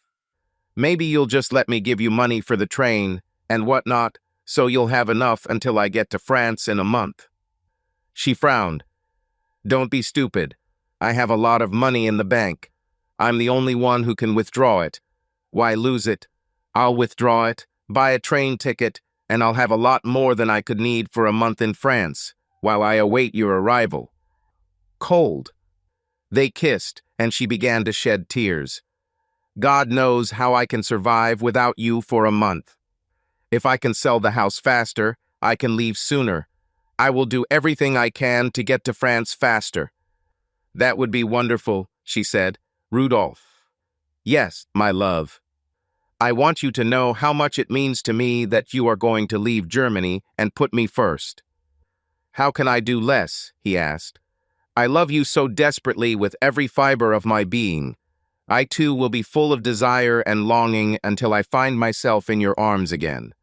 Maybe you'll just let me give you money for the train and whatnot, so you'll have enough until I get to France in a month." She frowned. "Don't be stupid. I have a lot of money in the bank. I'm the only one who can withdraw it. Why lose it? I'll withdraw it, buy a train ticket, and I'll have a lot more than I could need for a month in France, while I await your arrival." Cold. They kissed, and she began to shed tears. "God knows how I can survive without you for a month. If I can sell the house faster, I can leave sooner. I will do everything I can to get to France faster." "That would be wonderful," she said. "Rudolph." "Yes, my love. I want you to know how much it means to me that you are going to leave Germany and put me first." "How can I do less?" he asked. "I love you so desperately with every fiber of my being. I too will be full of desire and longing until I find myself in your arms again.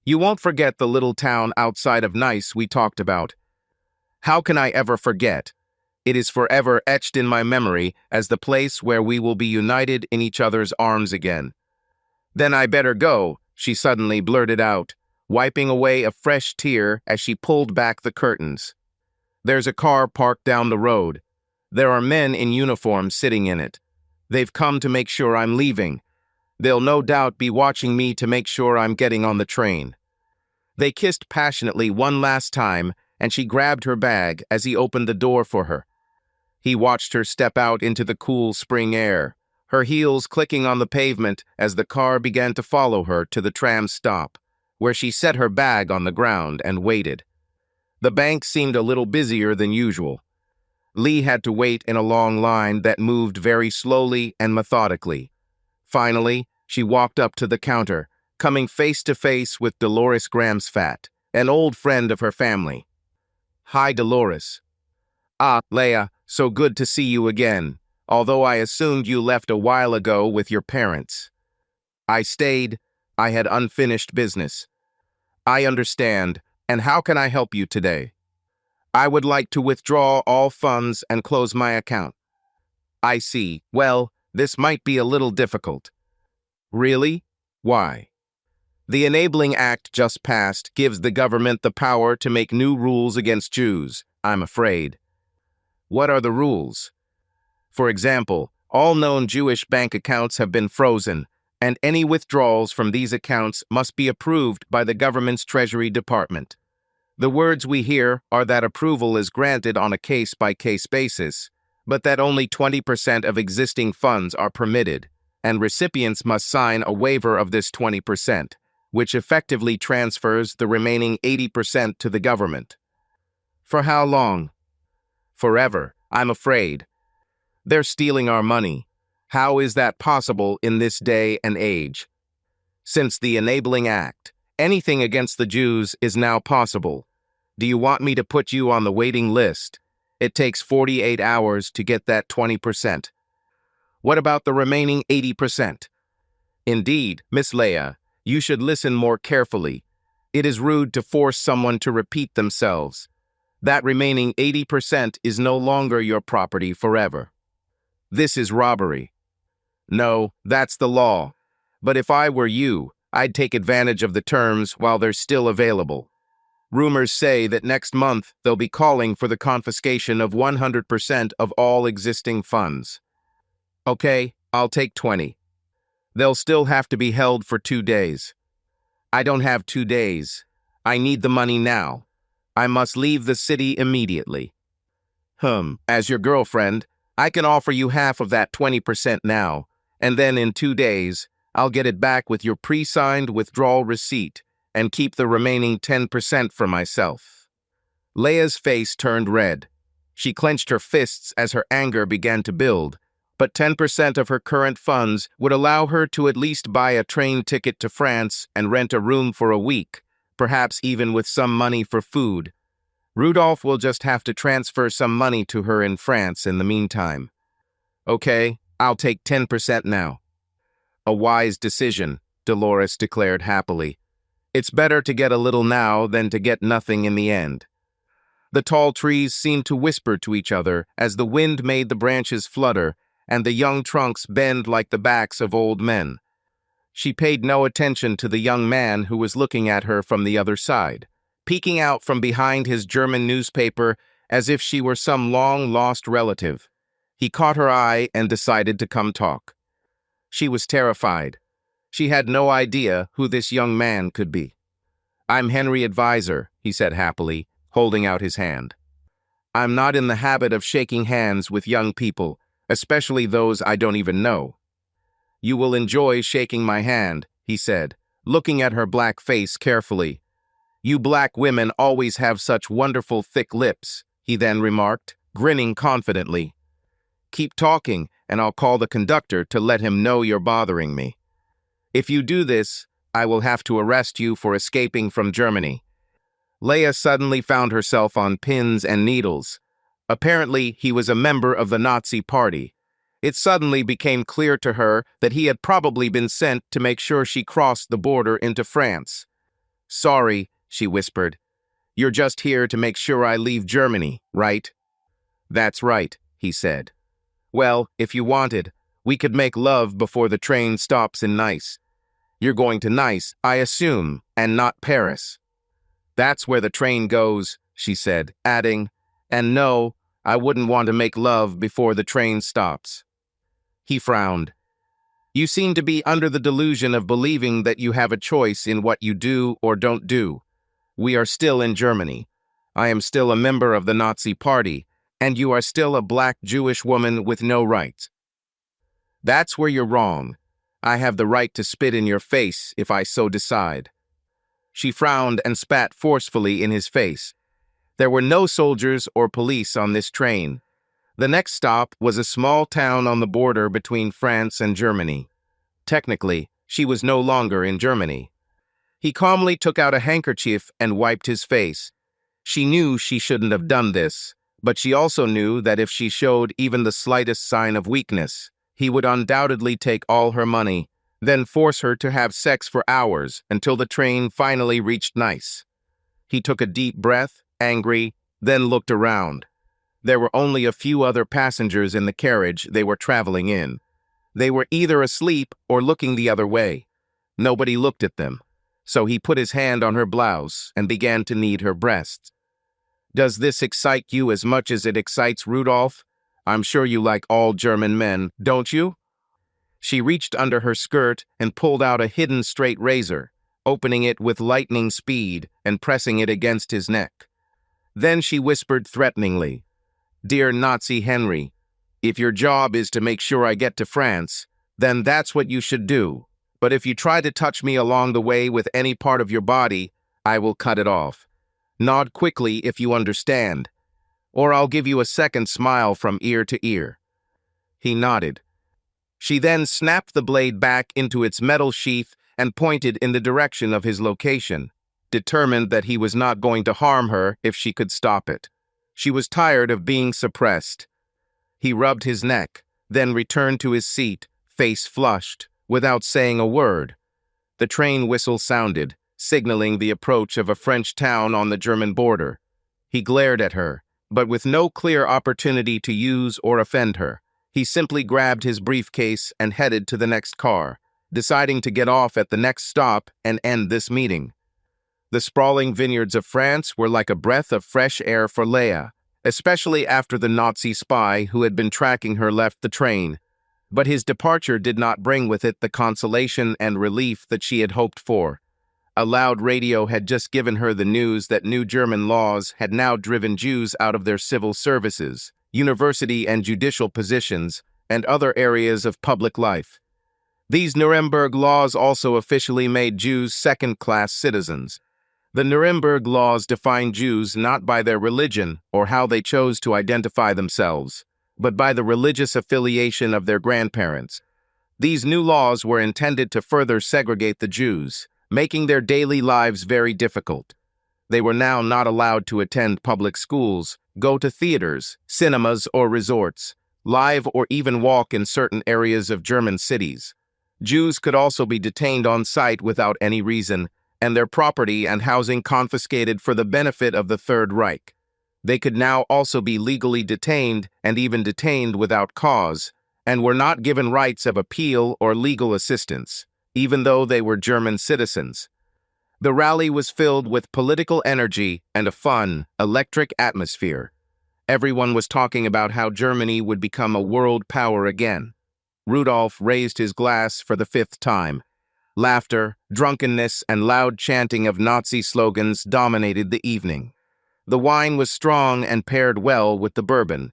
You won't forget the little town outside of Nice we talked about." "How can I ever forget? It is forever etched in my memory as the place where we will be united in each other's arms again." "Then I better go," she suddenly blurted out, wiping away a fresh tear as she pulled back the curtains. "There's a car parked down the road. There are men in uniform sitting in it. They've come to make sure I'm leaving. They'll no doubt be watching me to make sure I'm getting on the train." They kissed passionately one last time, and she grabbed her bag as he opened the door for her. He watched her step out into the cool spring air, her heels clicking on the pavement as the car began to follow her to the tram stop, where she set her bag on the ground and waited. The bank seemed a little busier than usual. Lee had to wait in a long line that moved very slowly and methodically. Finally, she walked up to the counter, coming face to face with Dolores Gramsfat, an old friend of her family. "Hi, Dolores." "Ah, Leah, so good to see you again, although I assumed you left a while ago with your parents." "I stayed. I had unfinished business." "I understand. And how can I help you today?" "I would like to withdraw all funds and close my account." "I see. Well, this might be a little difficult." "Really? Why?" "The Enabling Act just passed gives the government the power to make new rules against Jews, I'm afraid." "What are the rules?" "For example, all known Jewish bank accounts have been frozen, and any withdrawals from these accounts must be approved by the government's Treasury Department. The words we hear are that approval is granted on a case-by-case basis, but that only 20% of existing funds are permitted. and recipients must sign a waiver of this 20%, which effectively transfers the remaining 80% to the government. For how long? Forever, I'm afraid. They're stealing our money. How is that possible in this day and age? Since the Enabling Act, anything against the Jews is now possible. Do you want me to put you on the waiting list? It takes 48 hours to get that 20%. What about the remaining 80%? Indeed, Miss Leia, you should listen more carefully. It is rude to force someone to repeat themselves. That remaining 80% is no longer your property forever. This is robbery. No, that's the law. But if I were you, I'd take advantage of the terms while they're still available. Rumors say that next month they'll be calling for the confiscation of 100% of all existing funds. Okay, I'll take 20. They'll still have to be held for 2 days. I don't have 2 days. I need the money now. I must leave the city immediately. As your girlfriend, I can offer you half of that 20% now, and then in 2 days, I'll get it back with your pre-signed withdrawal receipt and keep the remaining 10% for myself. Leia's face turned red. She clenched her fists as her anger began to build, but 10% of her current funds would allow her to at least buy a train ticket to France and rent a room for a week, perhaps even with some money for food. Rudolph will just have to transfer some money to her in France in the meantime. Okay, I'll take 10% now. A wise decision, Dolores declared happily. It's better to get a little now than to get nothing in the end. The tall trees seemed to whisper to each other as the wind made the branches flutter and the young trunks bend like the backs of old men. She paid no attention to the young man who was looking at her from the other side, peeking out from behind his German newspaper as if she were some long-lost relative. He caught her eye and decided to come talk. She was terrified. She had no idea who this young man could be. I'm Henry Advisor, he said happily, holding out his hand. I'm not in the habit of shaking hands with young people, especially those I don't even know. You will enjoy shaking my hand, he said, looking at her black face carefully. You black women always have such wonderful thick lips, he then remarked, grinning confidently. Keep talking, and I'll call the conductor to let him know you're bothering me. If you do this, I will have to arrest you for escaping from Germany. Leia suddenly found herself on pins and needles. Apparently, he was a member of the Nazi Party. It suddenly became clear to her that he had probably been sent to make sure she crossed the border into France. Sorry, she whispered. You're just here to make sure I leave Germany, right? That's right, he said. Well, if you wanted, we could make love before the train stops in Nice. You're going to Nice, I assume, and not Paris. That's where the train goes, she said, adding, and no, I wouldn't want to make love before the train stops. He frowned. You seem to be under the delusion of believing that you have a choice in what you do or don't do. We are still in Germany. I am still a member of the Nazi Party, and you are still a black Jewish woman with no rights. That's where you're wrong. I have the right to spit in your face if I so decide. She frowned and spat forcefully in his face. There were no soldiers or police on this train. The next stop was a small town on the border between France and Germany. Technically, she was no longer in Germany. He calmly took out a handkerchief and wiped his face. She knew she shouldn't have done this, but she also knew that if she showed even the slightest sign of weakness, he would undoubtedly take all her money, then force her to have sex for hours until the train finally reached Nice. He took a deep breath, angry, then looked around. There were only a few other passengers in the carriage they were traveling in. They were either asleep or looking the other way. Nobody looked at them, so he put his hand on her blouse and began to knead her breasts. Does this excite you as much as it excites Rudolph? I'm sure you like all German men, don't you? She reached under her skirt and pulled out a hidden straight razor, opening it with lightning speed and pressing it against his neck. Then she whispered threateningly, Dear Nazi Henry, if your job is to make sure I get to France, then that's what you should do. But if you try to touch me along the way with any part of your body, I will cut it off. Nod quickly if you understand, or I'll give you a second smile from ear to ear." He nodded. She then snapped the blade back into its metal sheath and pointed in the direction of his location, determined that he was not going to harm her if she could stop it. She was tired of being suppressed. He rubbed his neck, then returned to his seat, face flushed, without saying a word. The train whistle sounded, signaling the approach of a French town on the German border. He glared at her, but with no clear opportunity to use or offend her. He simply grabbed his briefcase and headed to the next car, deciding to get off at the next stop and end this meeting. The sprawling vineyards of France were like a breath of fresh air for Leia, especially after the Nazi spy who had been tracking her left the train. But his departure did not bring with it the consolation and relief that she had hoped for. A loud radio had just given her the news that new German laws had now driven Jews out of their civil services, university and judicial positions, and other areas of public life. These Nuremberg laws also officially made Jews second-class citizens. The Nuremberg laws defined Jews not by their religion or how they chose to identify themselves, but by the religious affiliation of their grandparents. These new laws were intended to further segregate the Jews, making their daily lives very difficult. They were now not allowed to attend public schools, go to theaters, cinemas, or resorts, live or even walk in certain areas of German cities. Jews could also be detained on site without any reason, and their property and housing confiscated for the benefit of the Third Reich. They could now also be legally detained and even detained without cause, and were not given rights of appeal or legal assistance, even though they were German citizens. The rally was filled with political energy and a fun, electric atmosphere. Everyone was talking about how Germany would become a world power again. Rudolf raised his glass for the 5th time. Laughter, drunkenness, and loud chanting of Nazi slogans dominated the evening. The wine was strong and paired well with the bourbon.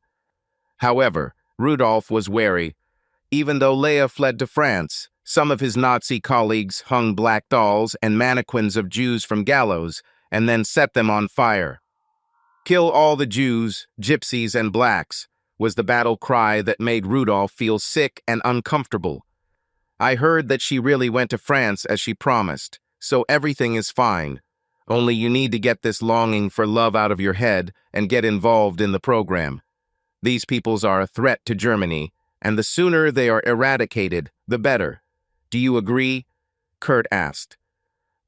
However, Rudolf was wary. Even though Leia fled to France, some of his Nazi colleagues hung black dolls and mannequins of Jews from gallows and then set them on fire. "Kill all the Jews, gypsies, and blacks," was the battle cry that made Rudolf feel sick and uncomfortable. "I heard that she really went to France as she promised, so everything is fine. Only you need to get this longing for love out of your head and get involved in the program. These peoples are a threat to Germany, and the sooner they are eradicated, the better. Do you agree?" Kurt asked.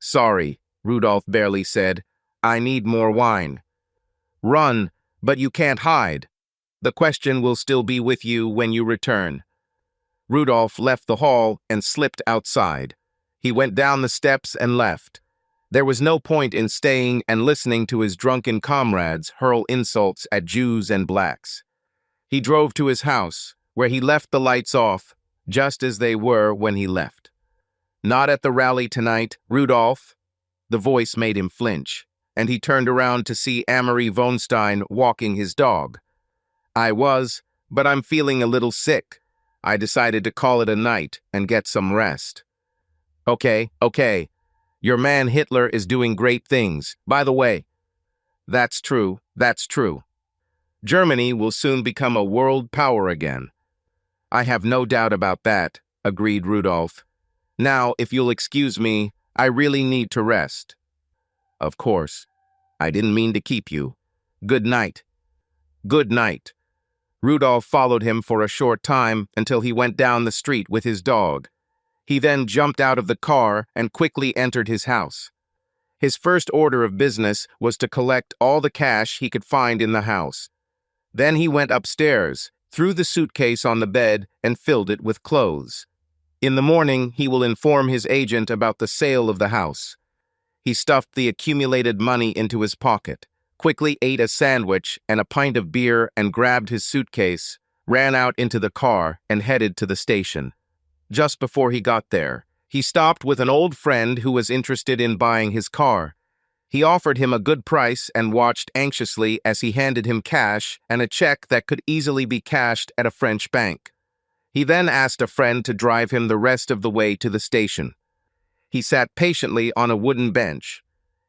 "Sorry," Rudolf barely said. "I need more wine." "Run, but you can't hide. The question will still be with you when you return." Rudolf left the hall and slipped outside. He went down the steps and left. There was no point in staying and listening to his drunken comrades hurl insults at Jews and blacks. He drove to his house, where he left the lights off, just as they were when he left. "Not at the rally tonight, Rudolf." The voice made him flinch, and he turned around to see Amory von Stein walking his dog. "I was, but I'm feeling a little sick. I decided to call it a night and get some rest." Okay. Your man Hitler is doing great things, by the way." That's true. Germany will soon become a world power again." "I have no doubt about that," agreed Rudolf. "Now, if you'll excuse me, I really need to rest." "Of course. I didn't mean to keep you. Good night." "Good night." Rudolf followed him for a short time until he went down the street with his dog. He then jumped out of the car and quickly entered his house. His first order of business was to collect all the cash he could find in the house. Then he went upstairs, threw the suitcase on the bed, and filled it with clothes. In the morning, he will inform his agent about the sale of the house. He stuffed the accumulated money into his pocket, quickly ate a sandwich and a pint of beer, and grabbed his suitcase, ran out into the car, and headed to the station. Just before he got there, he stopped with an old friend who was interested in buying his car. He offered him a good price and watched anxiously as he handed him cash and a check that could easily be cashed at a French bank. He then asked a friend to drive him the rest of the way to the station. He sat patiently on a wooden bench.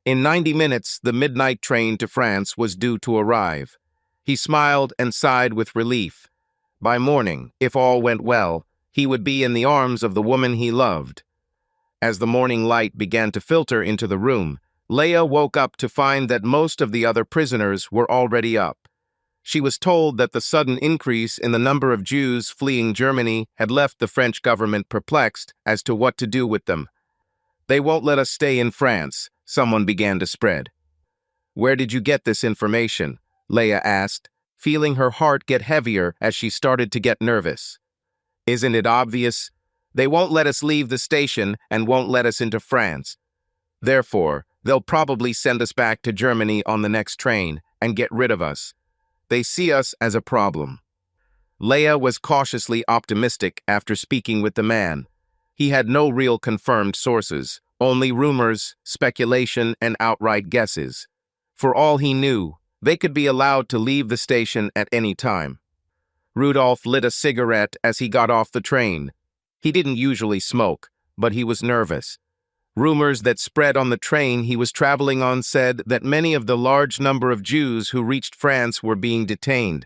In 90 minutes, the midnight train to France was due to arrive. He smiled and sighed with relief. By morning, if all went well, he would be in the arms of the woman he loved. As the morning light began to filter into the room, Leah woke up to find that most of the other prisoners were already up. She was told that the sudden increase in the number of Jews fleeing Germany had left the French government perplexed as to what to do with them. "They won't let us stay in France," someone began to spread. "Where did you get this information?" Leah asked, feeling her heart get heavier as she started to get nervous. "Isn't it obvious? They won't let us leave the station and won't let us into France. Therefore, they'll probably send us back to Germany on the next train and get rid of us. They see us as a problem." Leah was cautiously optimistic after speaking with the man. He had no real confirmed sources, only rumors, speculation, and outright guesses. For all he knew, they could be allowed to leave the station at any time. Rudolph lit a cigarette as he got off the train. He didn't usually smoke, but he was nervous. Rumors that spread on the train he was traveling on said that many of the large number of Jews who reached France were being detained.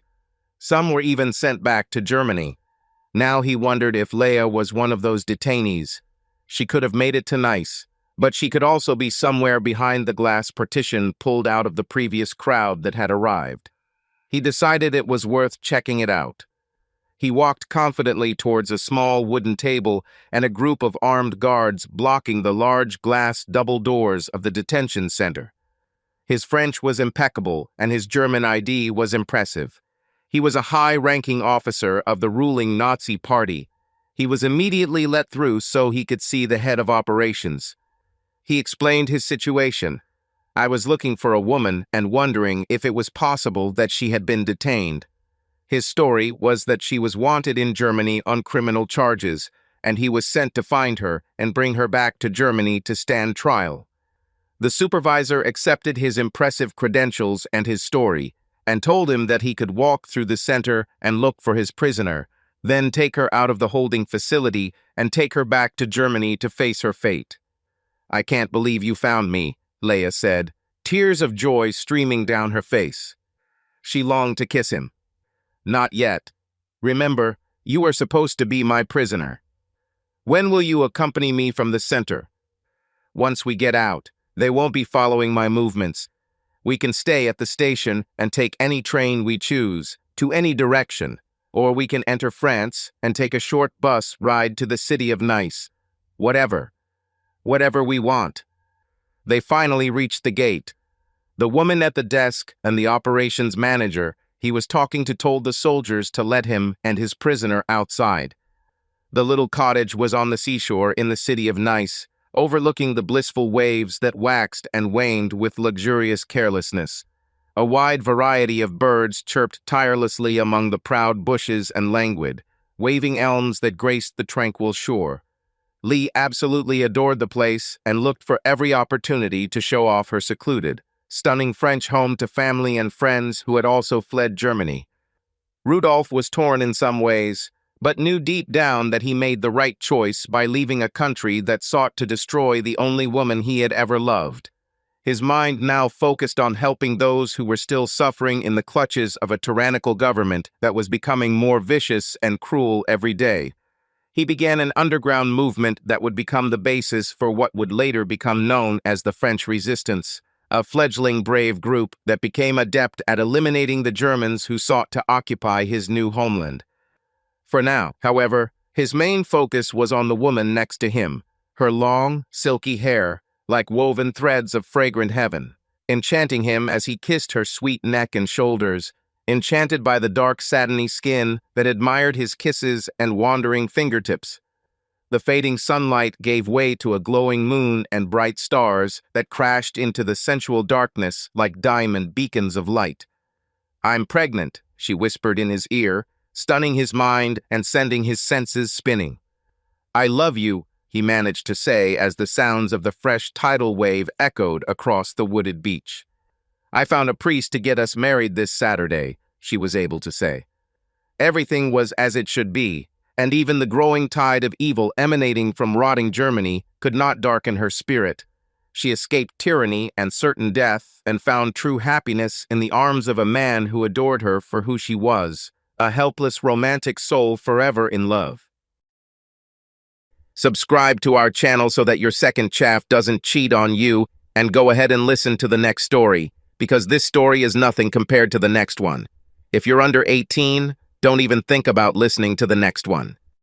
Some were even sent back to Germany. Now he wondered if Leah was one of those detainees. She could have made it to Nice, but she could also be somewhere behind the glass partition pulled out of the previous crowd that had arrived. He decided it was worth checking it out. He walked confidently towards a small wooden table and a group of armed guards blocking the large glass double doors of the detention center. His French was impeccable and his German ID was impressive. He was a high-ranking officer of the ruling Nazi party. He was immediately let through so he could see the head of operations. He explained his situation. "I was looking for a woman and wondering if it was possible that she had been detained." His story was that she was wanted in Germany on criminal charges, and he was sent to find her and bring her back to Germany to stand trial. The supervisor accepted his impressive credentials and his story, and told him that he could walk through the center and look for his prisoner, then take her out of the holding facility and take her back to Germany to face her fate. "I can't believe you found me," Leah said, tears of joy streaming down her face. She longed to kiss him. "Not yet. Remember, you are supposed to be my prisoner. When will you accompany me from the center?" "Once we get out, they won't be following my movements. We can stay at the station and take any train we choose, to any direction, or we can enter France and take a short bus ride to the city of Nice. Whatever we want." They finally reached the gate. The woman at the desk and the operations manager he was talking to told the soldiers to let him and his prisoner outside. The little cottage was on the seashore in the city of Nice, overlooking the blissful waves that waxed and waned with luxurious carelessness. A wide variety of birds chirped tirelessly among the proud bushes and languid, waving elms that graced the tranquil shore. Lee absolutely adored the place and looked for every opportunity to show off her secluded, stunning French home to family and friends who had also fled Germany. Rudolph was torn in some ways, but knew deep down that he made the right choice by leaving a country that sought to destroy the only woman he had ever loved. His mind now focused on helping those who were still suffering in the clutches of a tyrannical government that was becoming more vicious and cruel every day. He began an underground movement that would become the basis for what would later become known as the French Resistance, a fledgling brave group that became adept at eliminating the Germans who sought to occupy his new homeland. For now, however, his main focus was on the woman next to him, her long, silky hair, like woven threads of fragrant heaven, enchanting him as he kissed her sweet neck and shoulders, enchanted by the dark satiny skin that admired his kisses and wandering fingertips. The fading sunlight gave way to a glowing moon and bright stars that crashed into the sensual darkness like diamond beacons of light. "I'm pregnant," she whispered in his ear, stunning his mind and sending his senses spinning. "I love you," he managed to say as the sounds of the fresh tidal wave echoed across the wooded beach. "I found a priest to get us married this Saturday," she was able to say. Everything was as it should be, and even the growing tide of evil emanating from rotting Germany could not darken her spirit. She escaped tyranny and certain death and found true happiness in the arms of a man who adored her for who she was, a helpless romantic soul forever in love. Subscribe to our channel so that your second chaff doesn't cheat on you, and go ahead and listen to the next story, because this story is nothing compared to the next one. If you're under 18, don't even think about listening to the next one.